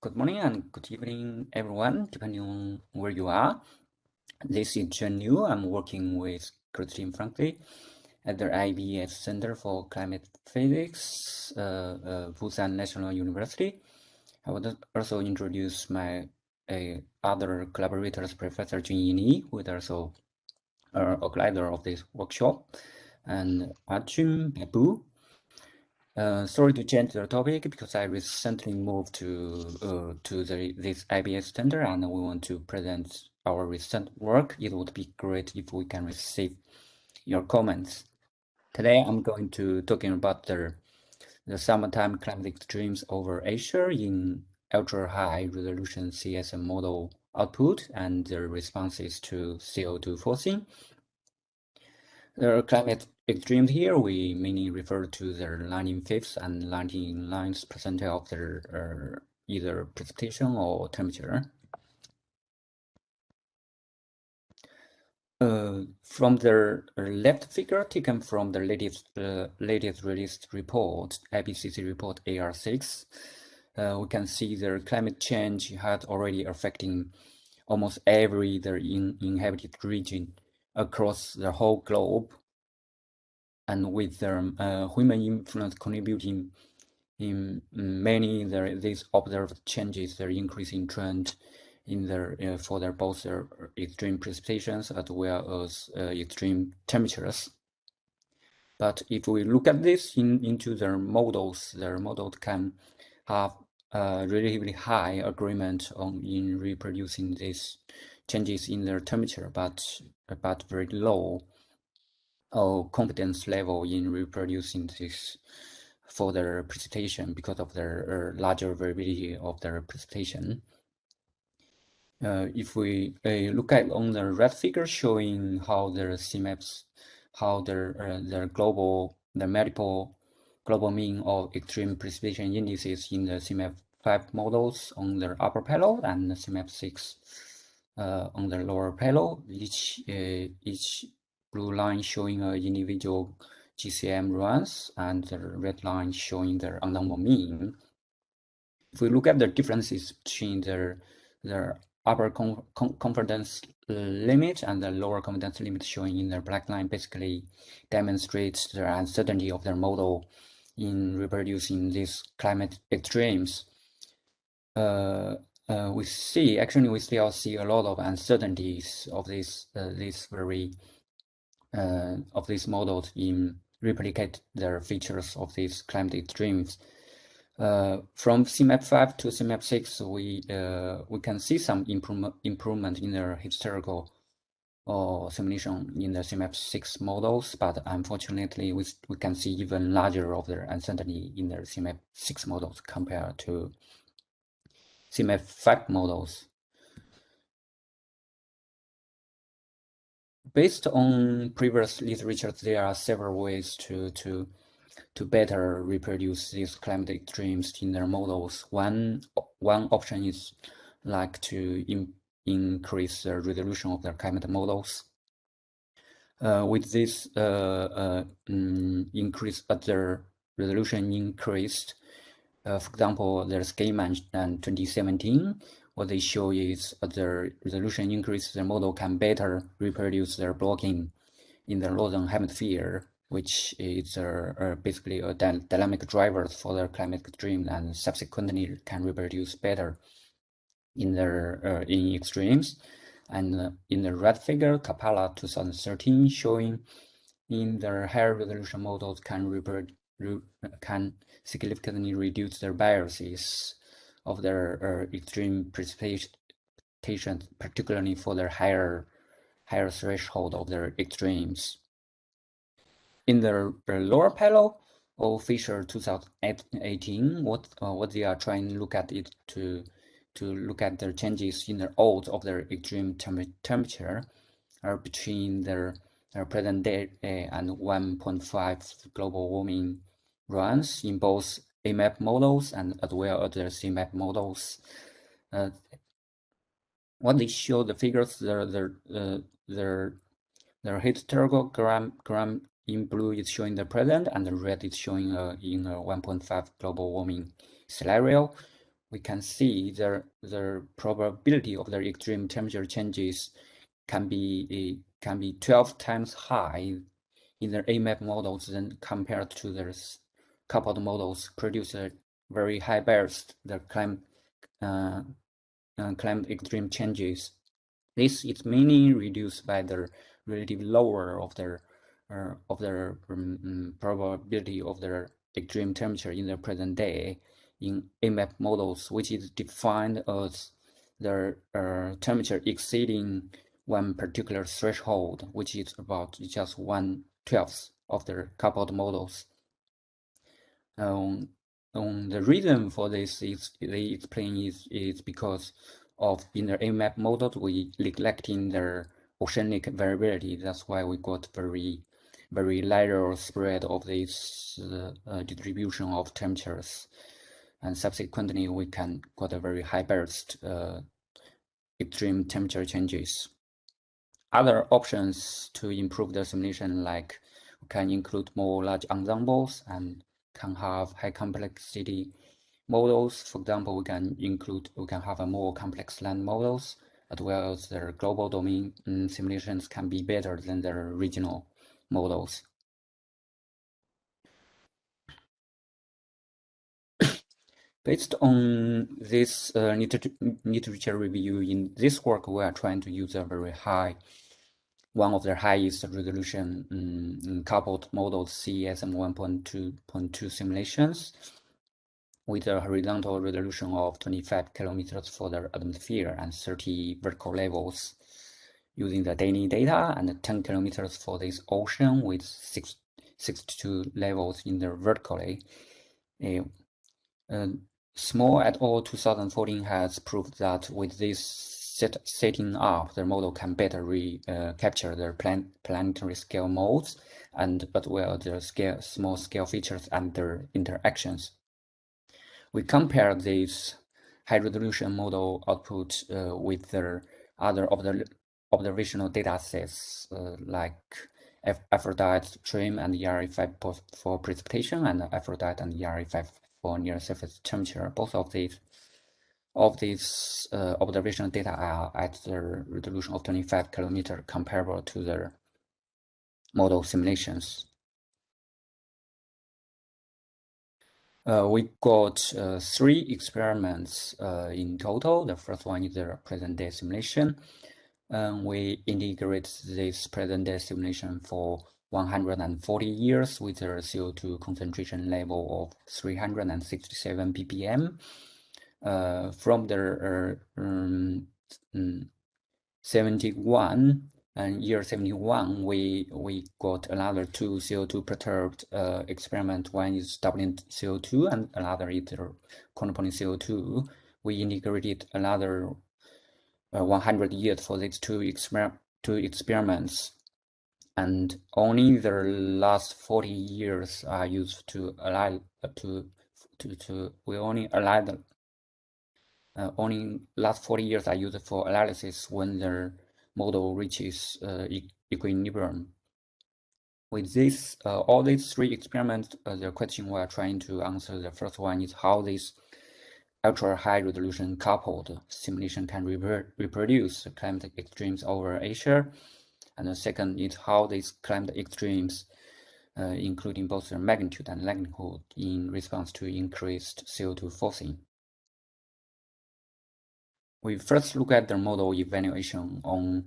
Good morning and good evening, everyone, depending on where you are. This is Zhen Liu. I'm working with Christine Franklin at the IBS Center for Climate Physics, Busan National University. I would also introduce my other collaborators, Professor Junyi Li, who is also a organizer of this workshop, and Arjun Babu. Sorry to change the topic because I recently moved to this IBS center and we want to present our recent work. It would be great if we can receive your comments. Today I'm going to talking about the summertime climate extremes over Asia in ultra high resolution CESM model output and their responses to CO2 forcing. The climate extremes here, we mainly refer to the 19/5 and 99th percentile of their either precipitation or temperature. From the left figure taken from the latest released report, IPCC report AR6, we can see the climate change had already affecting almost every inhabited region across the whole globe, and with their human influence contributing in many these observed changes, their increasing trend in their for their both their extreme precipitations as well as extreme temperatures. But if we look at this into their models can have relatively high agreement in reproducing these changes in their temperature, but very low confidence level in reproducing this for their precipitation because of their larger variability of their precipitation. If we look at on the red figure showing how their CMAPs, how their multiple global mean of extreme precipitation indices in the CMAP 5 models on their upper panel and the CMAP 6 on the lower panel, each blue line showing individual GCM runs and the red line showing their abnormal mean. If we look at the differences between their upper confidence limit and the lower confidence limit showing in the black line, basically demonstrates the uncertainty of their model in reproducing these climate extremes. We still see a lot of uncertainties of these models in replicate their features of these climate extremes. From CMAP 5 to CMAP 6, we can see some improvement in their historical simulation in the CMAP 6 models, but unfortunately, we can see even larger of their uncertainty in their CMAP 6 models compared to CMAP 5 models. Based on previous literature, there are several ways to better reproduce these climate extremes in their models. One option is like to increase the resolution of their climate models. With this increase, but their resolution increased. For example, there's Gaiman in 2017. What they show is their resolution increase, their model can better reproduce their blocking in the northern hemisphere, which is basically a dynamic driver for their climate extreme, and subsequently can reproduce better in their in extremes. And in the red figure, Kapala 2013 showing in their higher resolution models can significantly reduce their biases of their extreme precipitation, particularly for their higher threshold of their extremes. In the lower panel of Fisher 2018, what they are trying to look at it to look at the changes in the odds of their extreme temperature are between their present day and 1.5 global warming runs in both AMAP models and as well as their CMAP models. What they show the figures, their histogram in blue is showing the present, and the red is showing in a 1.5 global warming scenario. we can see the probability of the extreme temperature changes can be 12 times high in the AMAP models than compared to the coupled models produce a very high burst the climate extreme changes. This is mainly reduced by the relative lower of the probability of the extreme temperature in the present day in AMAP models, which is defined as the temperature exceeding one particular threshold, which is about just 1/12 of the coupled models. The reason for this is they explain is because of in the AMAP model we neglecting the oceanic variability. That's why we got very lateral spread of this distribution of temperatures, and subsequently we can got a very high burst extreme temperature changes. Other options to improve the simulation like can include more large ensembles and can have high complexity models. For example, we can have a more complex land models, as well as their global domain simulations can be better than their regional models. Based on this literature review, in this work, we are trying to use a very high, one of the highest resolution coupled models CESM 1.2.2 simulations with a horizontal resolution of 25 kilometers for the atmosphere and 30 vertical levels using the daily data, and 10 kilometers for this ocean with 62 levels in the vertically. Small et al. 2014 has proved that with this setting up, the model can better capture the planetary scale modes and as well the small scale features and their interactions. We compare this high-resolution model output with the other observational data sets like Aphrodite trim and ERA5 for precipitation and Aphrodite and ERA5 for near surface temperature. Both of these observational data are at the resolution of 25 kilometers comparable to the model simulations. We got 3 experiments in total. The first one is the present-day simulation. We integrate this present-day simulation for 140 years with a CO2 concentration level of 367 ppm. From the 71 and year 71, we got another 2 CO2 perturbed experiment. One is doubling CO2 and another is quantum CO2. We integrated another 100 years for these two experiments, and only the last 40 years are used to allow we only allow the only last 40 years are used for analysis when the model reaches equilibrium. With this, all these 3 experiments, the question we are trying to answer, the first one is how this ultra-high resolution coupled simulation can reproduce climate extremes over Asia. And the second is how these climate extremes, including both their magnitude and likelihood in response to increased CO2 forcing. We first look at the model evaluation on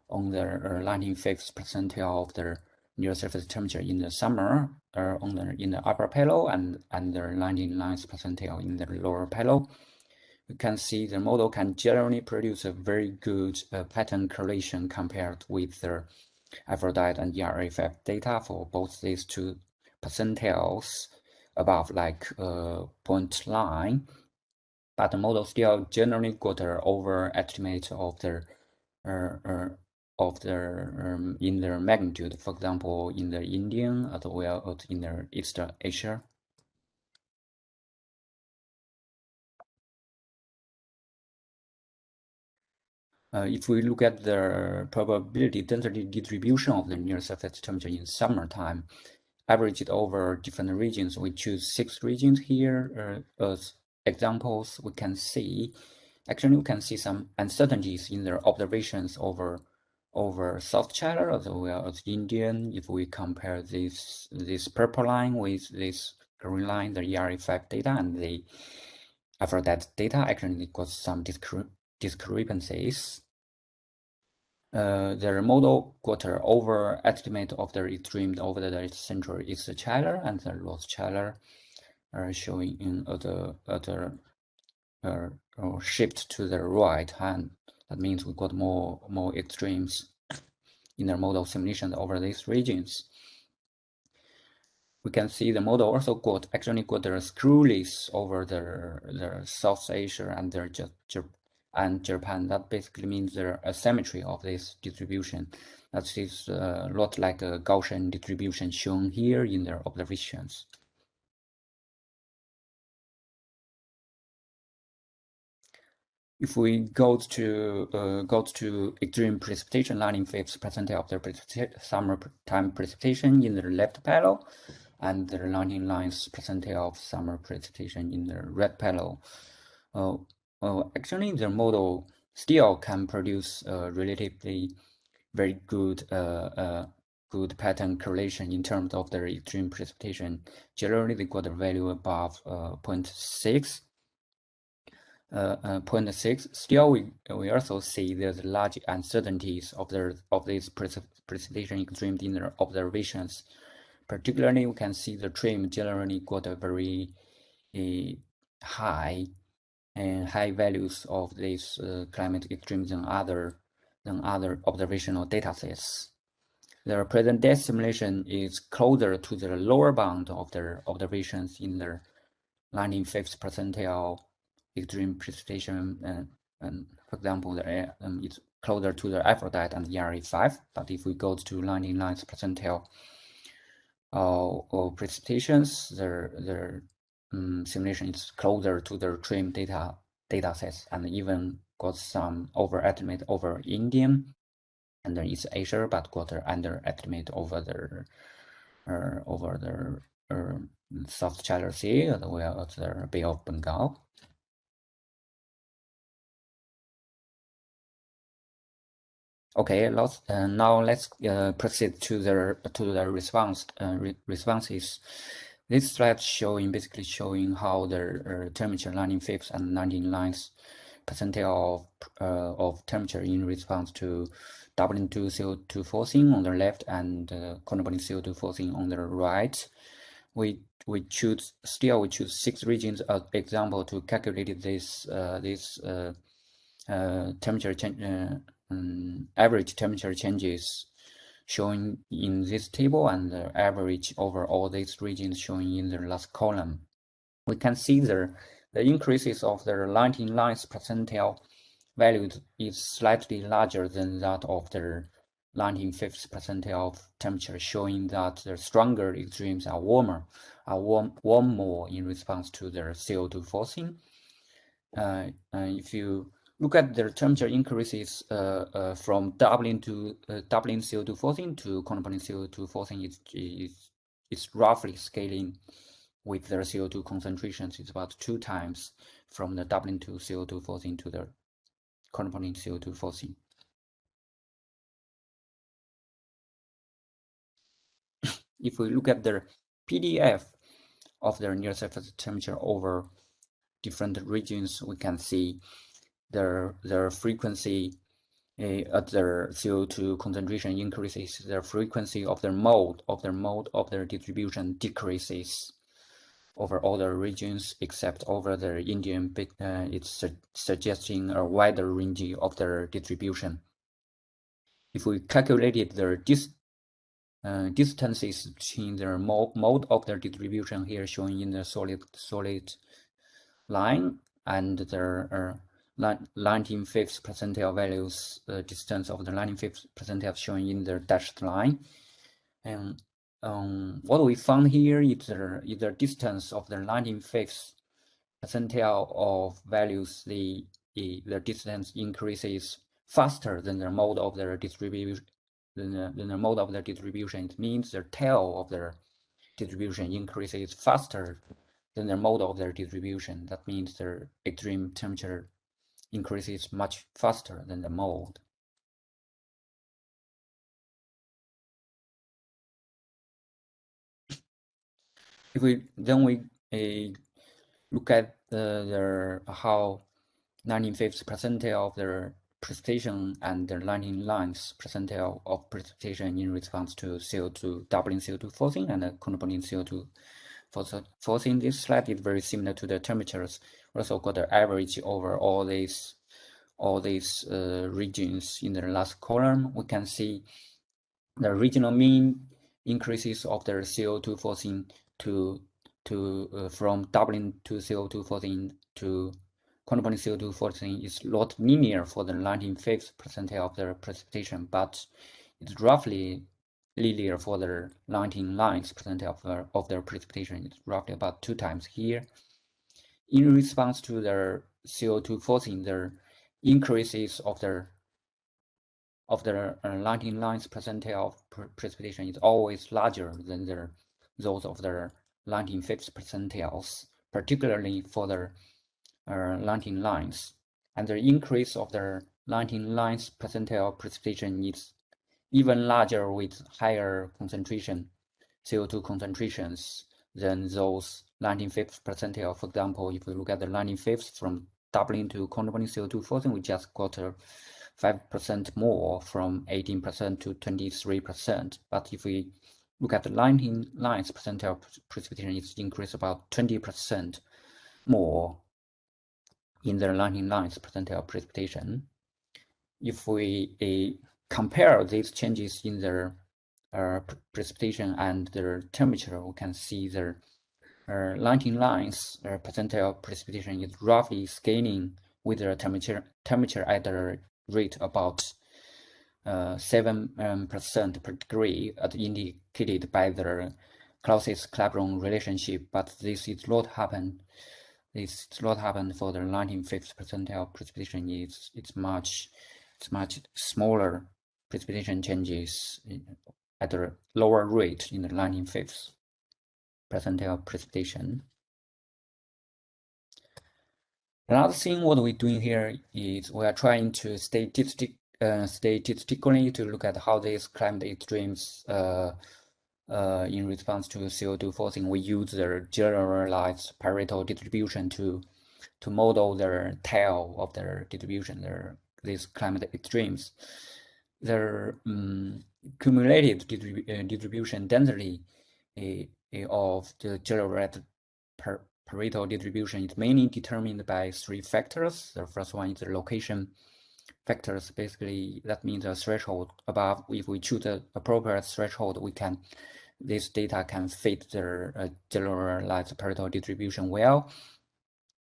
the 95th percentile of the near surface temperature in the summer in the upper panel and the 99th percentile in the lower panel. You can see the model can generally produce a very good pattern correlation compared with the Aphrodite and ERA5 data for both these 2 percentiles above like point line. But the model still generally got an overestimate of the in their magnitude. For example, in the Indian as well as in the East Asia. If we look at the probability density distribution of the near surface temperature in summertime, averaged over different regions, we choose 6 regions here as examples, we can see some uncertainties in their observations over South China as well as Indian. If we compare this purple line with this green line, the ERA5 data, and the after that data actually got some discrepancies. Their model got an overestimate of the extreme over the central east China and the north China, showing in other shift to the right hand. That means we got more extremes in their model simulation over these regions. We can see the model also actually got the screw-less over the South Asia and Japan. That basically means the asymmetry of this distribution. That is a lot like a Gaussian distribution shown here in their observations. If we go to extreme precipitation, 95% of the summertime precipitation in the left panel, and the 99% of summer precipitation in the red panel. Actually, the model still can produce relatively very good good pattern correlation in terms of the extreme precipitation. Generally, they got a value above 0.6. 0.6. Still, we also see there's large uncertainties of these precipitation extremes in their observations. Particularly, we can see the trim generally got a very high values of these climate extremes than other observational data sets. Their present day simulation is closer to the lower bound of their observations in their 95th percentile extreme precipitation, and for example, it's closer to the Aphrodite and ERA5. But if we go to 99th percentile or precipitations, their simulation is closer to their trim data sets, and even got some overestimate over Indian and East Asia, but got an underestimate over their South China Sea as well as the Bay of Bengal. Okay, now let's proceed to the responses. This slide basically showing how the temperature 95th and 99th percentile of temperature in response to W2 CO2 forcing on the left and corresponding CO2 forcing on the right. We choose 6 regions as example to calculate this temperature change. Average temperature changes shown in this table, and the average over all these regions shown in the last column. We can see the increases of the 99th percentile value is slightly larger than that of the 95th percentile of temperature, showing that the stronger extremes are warm more in response to their CO2 forcing. If you look at the temperature increases from doubling CO2 forcing to corresponding CO2 forcing, it's roughly scaling with their CO2 concentrations. It's about 2 times from the doubling to CO2 forcing to the corresponding CO2 forcing. If we look at the PDF of their near surface temperature over different regions, we can see their frequency at their CO2 concentration increases, their frequency of their mode of their distribution decreases over all the regions except over the Indian. It's suggesting a wider range of their distribution. If we calculated their distances between their mode of their distribution here shown in the solid line and their 95th percentile values, the distance of the 95th percentile shown in the dashed line. And what we found here is the distance of the 95th percentile of values. The distance increases faster than the mode of their distribution. The mode of their distribution. It means the tail of their distribution increases faster than the mode of their distribution. That means their extreme temperature increases much faster than the mode. If we look at their how 19/5 percentile of their precipitation and their 19/9 percentile of precipitation in response to CO2 doubling CO2 forcing and quadrupling CO2 forcing. This slide is very similar to the temperatures. We also got the average over all these regions in the last column. We can see the regional mean increases of their CO2 forcing from doubling to CO2 forcing to quadrupling CO2 forcing is not linear for the 19/5 percentile of their precipitation, but it's roughly linear for the 19/9 percentile of their precipitation. It's roughly about 2 times here. In response to their CO2 forcing, their increases of their 19/9 percentile of precipitation is always larger than those of their 19/5 percentiles, particularly for their 19/9s. And the increase of their 19/9 percentile precipitation is even larger with higher concentration CO2 concentrations than those 19/5 percentile. For example, if we look at the 19/5 from doubling to quadrupling CO2 forcing, we just got a 5% more from 18% to 23%. But if we look at the 19/9 percentile precipitation, it's increased about 20% more in the 19/9 percentile precipitation. If we compare these changes in their precipitation and their temperature, we can see their 19/9 percentile precipitation is roughly scaling with the temperature at a rate about 7% per degree, as indicated by the Clausius-Clapeyron relationship. But this is not happen. This is not happen for the 19/5 percentile precipitation. It's much smaller precipitation changes at a lower rate in the 19/5 percentile precipitation. Another thing what we're doing here is we are trying to statistically to look at how these climate extremes in response to CO2 forcing. We use their generalized Pareto distribution to model their tail of their distribution, these climate extremes. Their cumulative distribution density of the generalized Pareto distribution is mainly determined by 3 factors. The first one is the location factors. Basically, that means a threshold above. If we choose the appropriate threshold, this data can fit the generalized Pareto distribution well.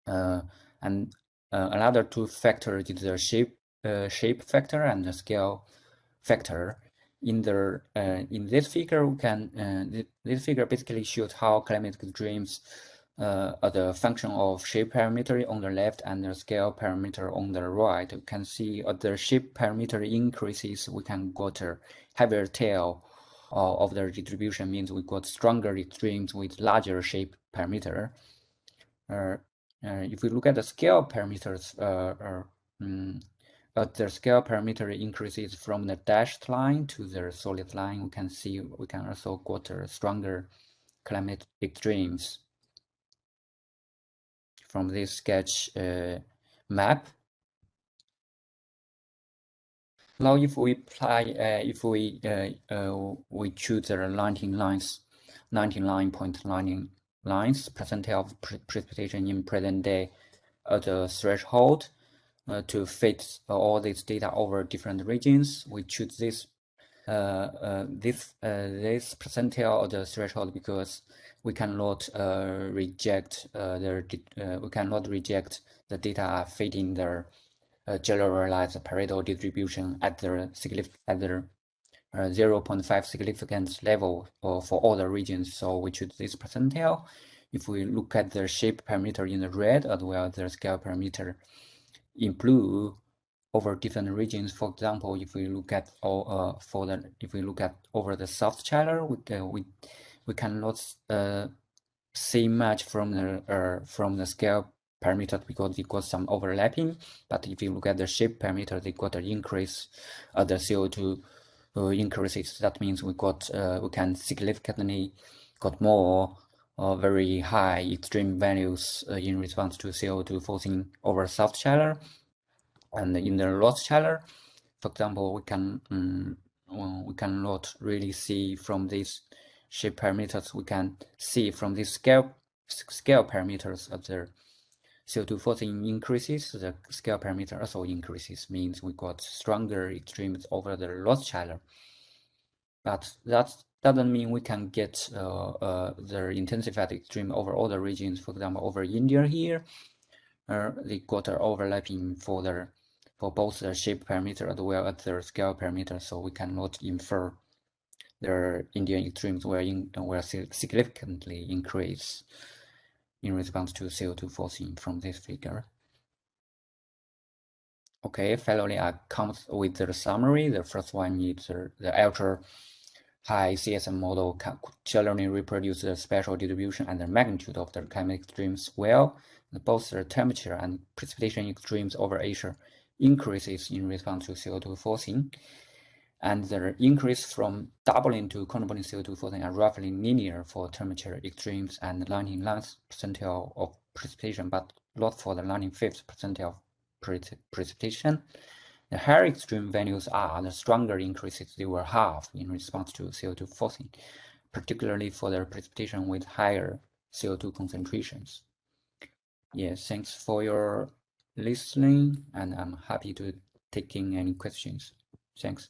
And another 2 factors is the shape factor and the scale factor. In this figure, this figure basically shows how climate extremes are the function of shape parameter on the left and the scale parameter on the right. You can see the shape parameter increases, we can got a heavier tail of the distribution, means we got stronger extremes with larger shape parameter. If we look at the scale parameters, the scale parameter increases from the dashed line to the solid line. We can see we can also got a stronger climate extremes from this sketch map. Now, if we apply, we choose the 99.99 percentile of precipitation in present day as a threshold to fit all this data over different regions. We choose this percentile of the threshold because we cannot reject the data fitting the generalized Pareto distribution at the 0.5 significance level for all the regions. So we choose this percentile. If we look at the shape parameter in the red as well as the scale parameter in blue over different regions, for example, if we look at over the South China, we cannot see much from the scale parameter because they got some overlapping. But if you look at the shape parameter, they got an increase, the CO2 increases. That means we can significantly got more very high extreme values in response to CO2 forcing over soft channel. And in the loss channel, for example, we cannot really see from these shape parameters. We can see from these scale parameters of the CO2 forcing increases, the scale parameter also increases, means we got stronger extremes over the loss channel. But that doesn't mean we can get the intensified extreme over all the regions. For example, over India here, they got an overlapping for both the shape parameter as well as the scale parameter, so we cannot infer the Indian extremes will significantly increase in response to CO2 forcing from this figure. Okay, finally I come with the summary. The first one is the ultra high CSM model can generally reproduce the spatial distribution and the magnitude of the climate extremes well. Both the temperature and precipitation extremes over Asia increases in response to CO2 forcing, and the increase from doubling to quadrupling CO2 forcing are roughly linear for temperature extremes and 99th percentile of precipitation, but not for the 95th percentile of precipitation. The higher extreme values are, the stronger increases they will have in response to CO2 forcing, particularly for their precipitation with higher CO2 concentrations. Yes, thanks for your listening, and I'm happy to taking any questions. Thanks.